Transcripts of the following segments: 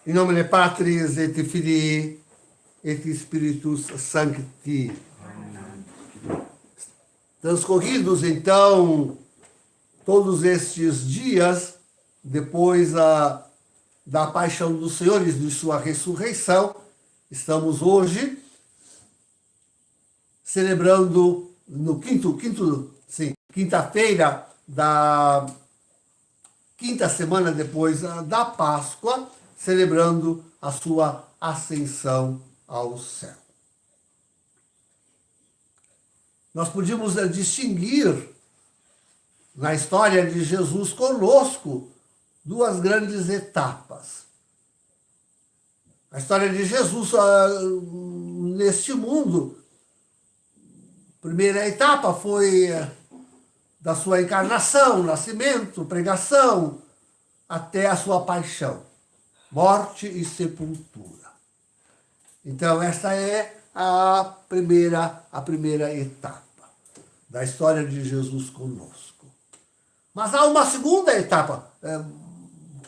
In nomine Patris et Filii et Spiritus Sancti. Transcorridos, então, todos estes dias, depois da paixão do Senhor e de sua ressurreição, estamos hoje celebrando no quinta-feira da quinta semana depois da Páscoa, celebrando a sua ascensão ao céu. Nós podíamos distinguir na história de Jesus conosco duas grandes etapas. A história de Jesus neste mundo, a primeira etapa foi da sua encarnação, nascimento, pregação, até a sua paixão, morte e sepultura. Então, essa é a primeira etapa da história de Jesus conosco. Mas há uma segunda etapa,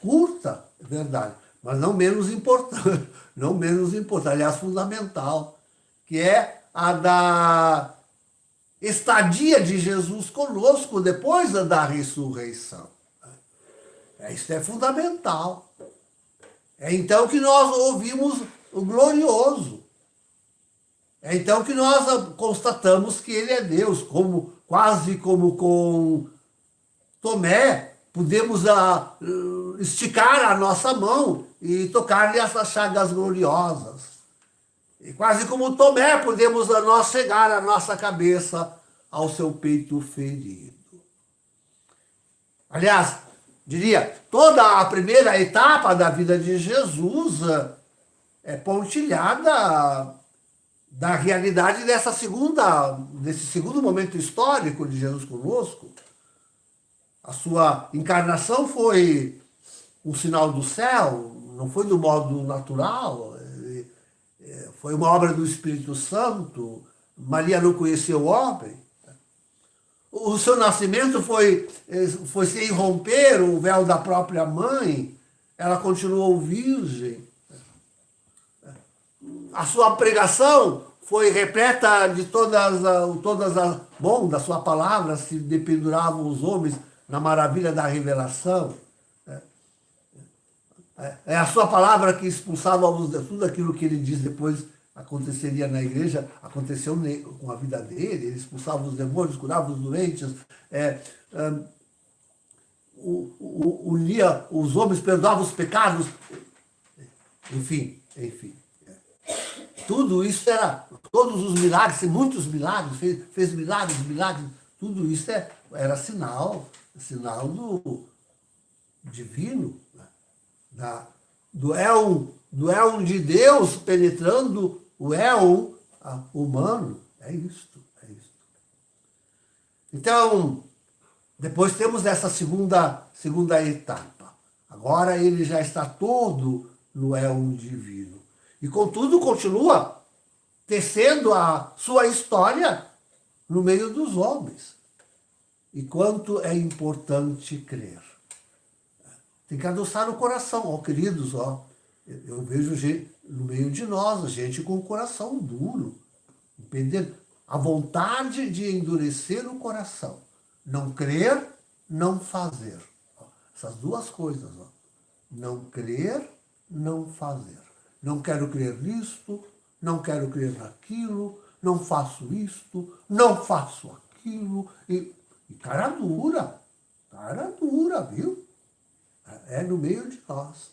curta, é verdade, mas não menos importante, aliás, fundamental, que é a da estadia de Jesus conosco depois da ressurreição. Isso é fundamental. É então que nós ouvimos o glorioso. É então que nós constatamos que ele é Deus, quase como com Tomé, podemos esticar a nossa mão e tocar-lhe essas chagas gloriosas. E quase como Tomé, podemos nós chegar a nossa cabeça ao seu peito ferido. Aliás, diria, toda a primeira etapa da vida de Jesus é pontilhada da realidade desse segundo momento histórico de Jesus conosco. A sua encarnação foi um sinal do céu, não foi do modo natural, foi uma obra do Espírito Santo. Maria não conheceu o homem. O seu nascimento foi sem romper o véu da própria mãe. Ela continuou virgem. A sua pregação foi repleta de da sua palavra se dependuravam os homens na maravilha da revelação. É a sua palavra que expulsava tudo aquilo que ele diz depois aconteceria na igreja, aconteceu com a vida dele. Ele expulsava os demônios, curava os doentes, unia os homens, perdoava os pecados, enfim. Tudo isso era, todos os milagres, muitos milagres, fez milagres, tudo isso era sinal do divino, do éon de Deus penetrando o éon humano. É isto. Então, depois temos essa segunda etapa. Agora ele já está todo no éon divino. E, contudo, continua tecendo a sua história no meio dos homens. E quanto é importante crer. Tem que adoçar o coração, queridos, eu vejo gente no meio de nós, gente com o coração duro, entendendo? A vontade de endurecer o coração, não crer, não fazer. Essas duas coisas, não crer, não fazer. Não quero crer nisto, não quero crer naquilo, não faço isto, não faço aquilo, e cara dura, viu? É no meio de nós.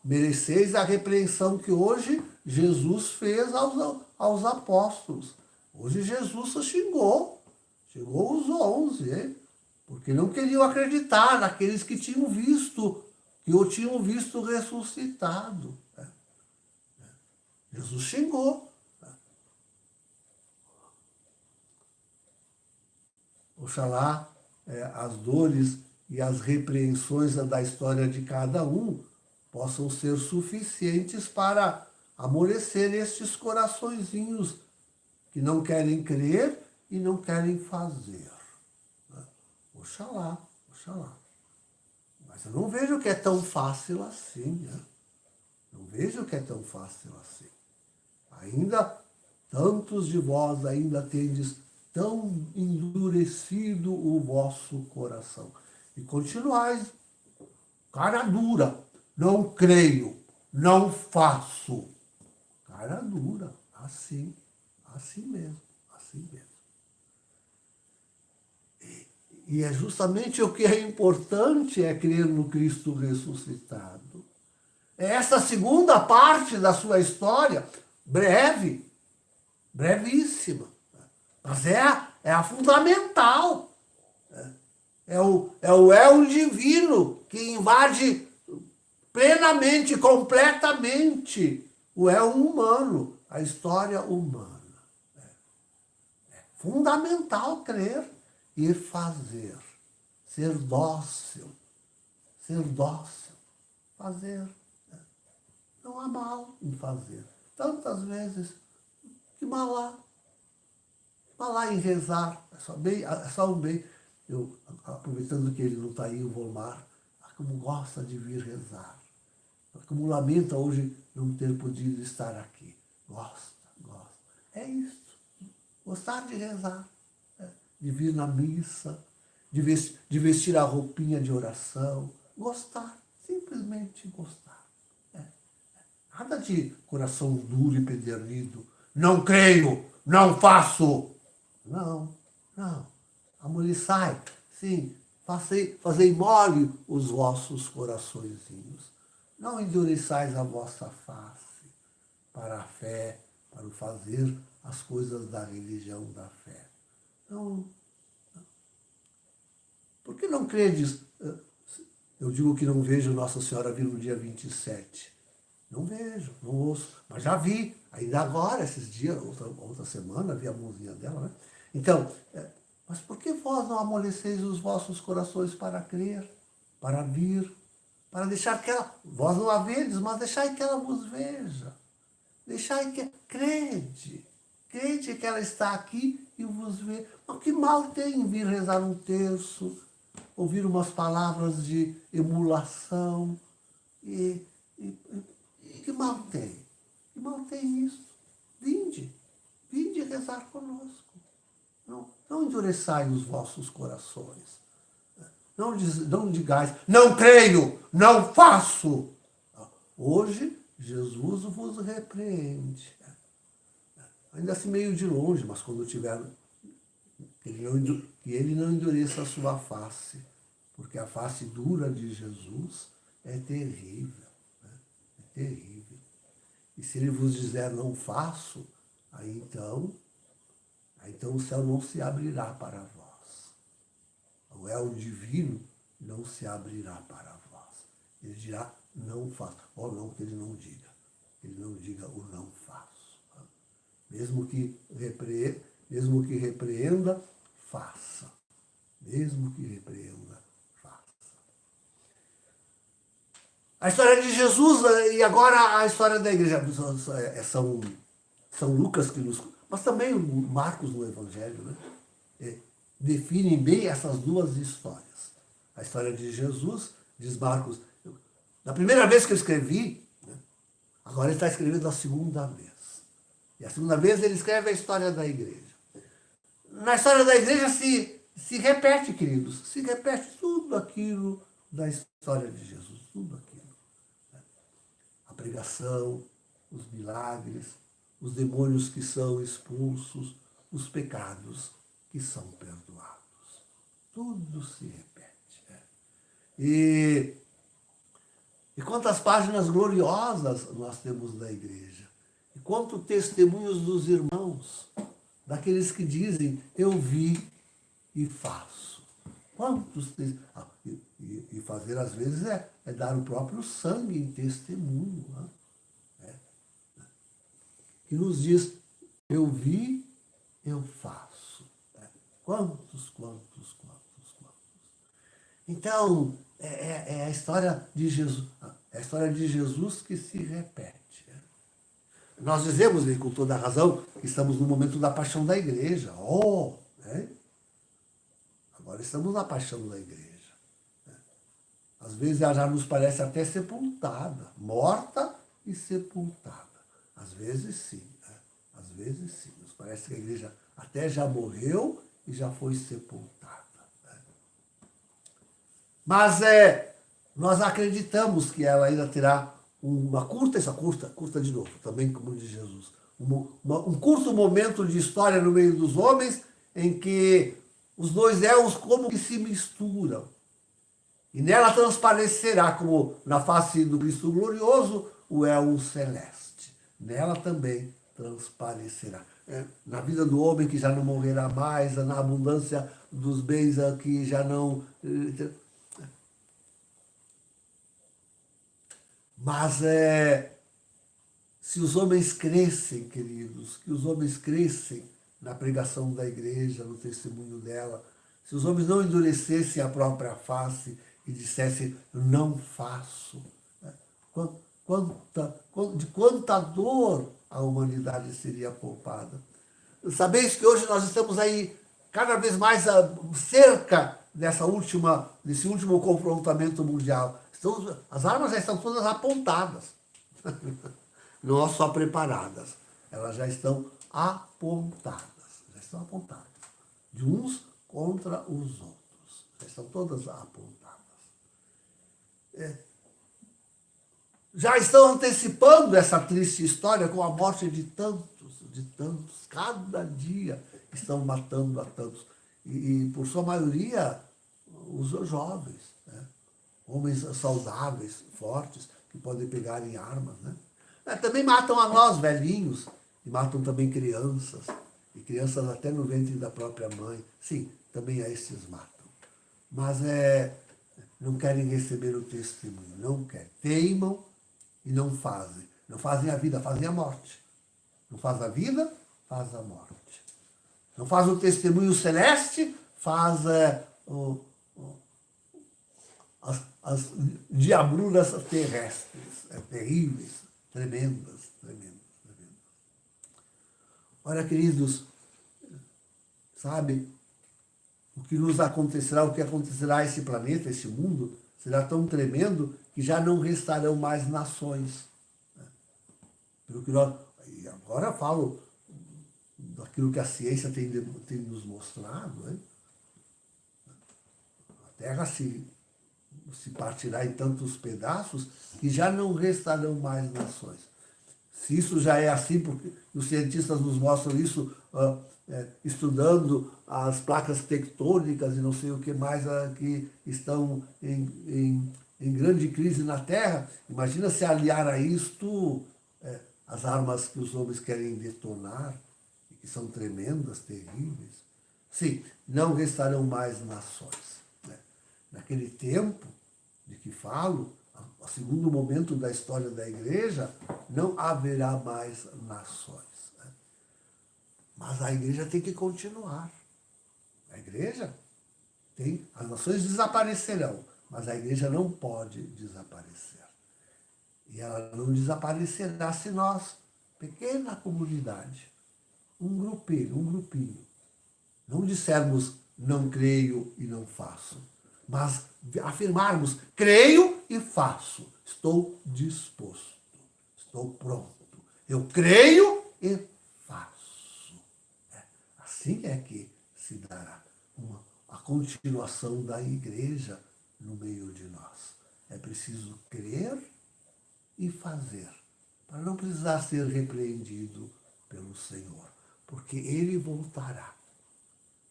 Mereceis a repreensão que hoje Jesus fez aos apóstolos. Hoje Jesus xingou os 11, porque não queriam acreditar naqueles que o tinham visto ressuscitado. Jesus xingou. Oxalá as dores e as repreensões da história de cada um possam ser suficientes para amolecer estes coraçõezinhos que não querem crer e não querem fazer. Oxalá. Mas eu não vejo que é tão fácil assim. vejo que é tão fácil assim. Ainda tantos de vós ainda tendes tão endurecido o vosso coração. E continuais, cara dura, não creio, não faço. Cara dura, assim mesmo, assim mesmo. E é justamente o que é importante é crer no Cristo ressuscitado. É essa segunda parte da sua história, breve, brevíssima, mas é a fundamental. É o eu divino que invade plenamente, completamente o eu humano, a história humana. É fundamental crer e fazer, ser dócil, fazer. Não há mal em fazer. Tantas vezes, que mal há em rezar, é só um bem. Eu, aproveitando que ele não está aí, o Volmar, como gosta de vir rezar. Como lamenta hoje não ter podido estar aqui. Gosta. É isso. Gostar de rezar, de vir na missa, de vestir a roupinha de oração. Gostar, simplesmente gostar. Nada de coração duro e pedernido. Não creio, não faço. Não. Amoliçai, sim, fazei mole os vossos coraçõezinhos. Não endureçais a vossa face para a fé, para o fazer as coisas da religião da fé. Não. Por que não credes? Eu digo que não vejo Nossa Senhora vir no dia 27. Não vejo, não ouço, mas já vi, ainda agora, esses dias, outra semana, vi a mãozinha dela, né? Então, mas por que vós não amoleceis os vossos corações para crer, para vir, para deixar que ela, vós não a vedes, mas deixai que ela vos veja, deixai que, crede que ela está aqui e vos vê. Mas que mal tem vir rezar um terço, ouvir umas palavras de emulação, que mal tem? Que mal tem isso? Vinde rezar conosco. Não endureçai os vossos corações. Não digais, não creio, não faço. Hoje, Jesus vos repreende. Ainda assim meio de longe, mas quando tiver, que ele não endureça a sua face, porque a face dura de Jesus é terrível. É terrível. E se ele vos dizer não faço, aí então o céu não se abrirá para vós. O el divino não se abrirá para vós. Ele dirá não faço. Ou não, que ele não diga. Ele não diga o não faço. Mesmo que repreenda, faça. Mesmo que repreenda, faça. A história de Jesus e agora a história da igreja. São Lucas que nos... Mas também Marcos no Evangelho, né? Definem bem essas duas histórias. A história de Jesus, diz Marcos, na primeira vez que eu escrevi, né? Agora ele está escrevendo a segunda vez. E a segunda vez ele escreve a história da igreja. Na história da igreja se repete, queridos, se repete tudo aquilo da história de Jesus, tudo aquilo. A pregação, os milagres, os demônios que são expulsos, os pecados que são perdoados. Tudo se repete. E quantas páginas gloriosas nós temos na igreja. E quantos testemunhos dos irmãos, daqueles que dizem, eu vi e faço. Quantos e fazer, às vezes, é dar o próprio sangue em testemunho. Né? Que nos diz, eu vi, eu faço. Quantos. Então, é a história de Jesus, é a história de Jesus que se repete. Nós dizemos, e com toda a razão, que estamos no momento da paixão da igreja. Né? Agora estamos na paixão da igreja. Às vezes ela já nos parece até sepultada, morta e sepultada. Às vezes sim, né? Às vezes sim. Nos parece que a igreja até já morreu e já foi sepultada. Né? Mas nós acreditamos que ela ainda terá uma curta de novo, também como de Jesus, um curto momento de história no meio dos homens em que os dois éons como que se misturam. E nela transparecerá, como na face do Cristo glorioso, o éon celeste. Nela também transparecerá. Na vida do homem que já não morrerá mais, na abundância dos bens que já não... Mas se os homens crescem, queridos, que os homens crescem na pregação da igreja, no testemunho dela, se os homens não endurecessem a própria face e dissessem, não faço, né? De quanta dor a humanidade seria poupada. Sabeis que hoje nós estamos aí cada vez mais cerca desse último confrontamento mundial. As armas já estão todas apontadas, não só preparadas, elas já estão apontadas, de uns contra os outros, já estão todas apontadas. Já estão antecipando essa triste história com a morte de tantos, cada dia estão matando a tantos, e por sua maioria, os jovens, né? Homens saudáveis, fortes, que podem pegar em armas, né? Também matam a nós, velhinhos, e matam também crianças, e crianças até no ventre da própria mãe. Sim, também a estes matam. Mas não querem receber o testemunho, não querem. Teimam e não fazem. Não fazem a vida, fazem a morte. Não faz a vida, faz a morte. Não faz o testemunho celeste, faz as diabruras terrestres, terríveis, tremendas. Olha, queridos, sabe, o que nos acontecerá, o que acontecerá a esse planeta, a esse mundo, será tão tremendo que já não restarão mais nações. Pelo que e agora falo daquilo que a ciência tem nos mostrado, né? A Terra se partirá em tantos pedaços que já não restarão mais nações. Se isso já é assim, porque os cientistas nos mostram isso estudando as placas tectônicas e não sei o que mais que estão em grande crise na Terra, imagina se aliar a isto as armas que os homens querem detonar, e que são tremendas, terríveis. Sim, não restarão mais nações. Né? Naquele tempo de que falo, o segundo momento da história da igreja, não haverá mais nações. Né? Mas a igreja tem que continuar. A igreja as nações desaparecerão, mas a igreja não pode desaparecer. E ela não desaparecerá se nós, pequena comunidade, um grupinho, não dissermos não creio e não faço, mas afirmarmos creio e faço, estou disposto, estou pronto, eu creio e faço. Assim é que se dará a continuação da igreja no meio de nós. É preciso crer e fazer, para não precisar ser repreendido pelo Senhor, porque Ele voltará.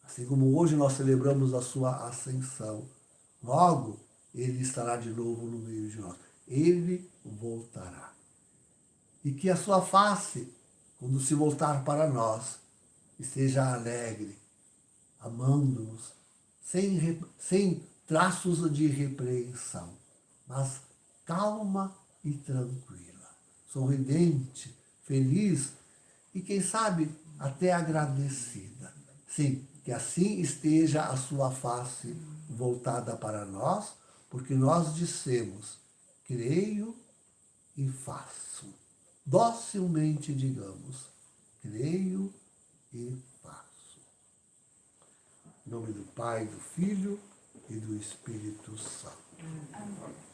Assim como hoje nós celebramos a sua ascensão, logo Ele estará de novo no meio de nós. Ele voltará. E que a sua face, quando se voltar para nós, esteja alegre, amando-nos, sem traços de repreensão, mas calma e tranquila, sorridente, feliz e, quem sabe, até agradecida. Sim, que assim esteja a sua face voltada para nós, porque nós dissemos, creio e faço. Docilmente digamos, creio e faço. Em nome do Pai, do Filho e do Espírito Santo. Amém.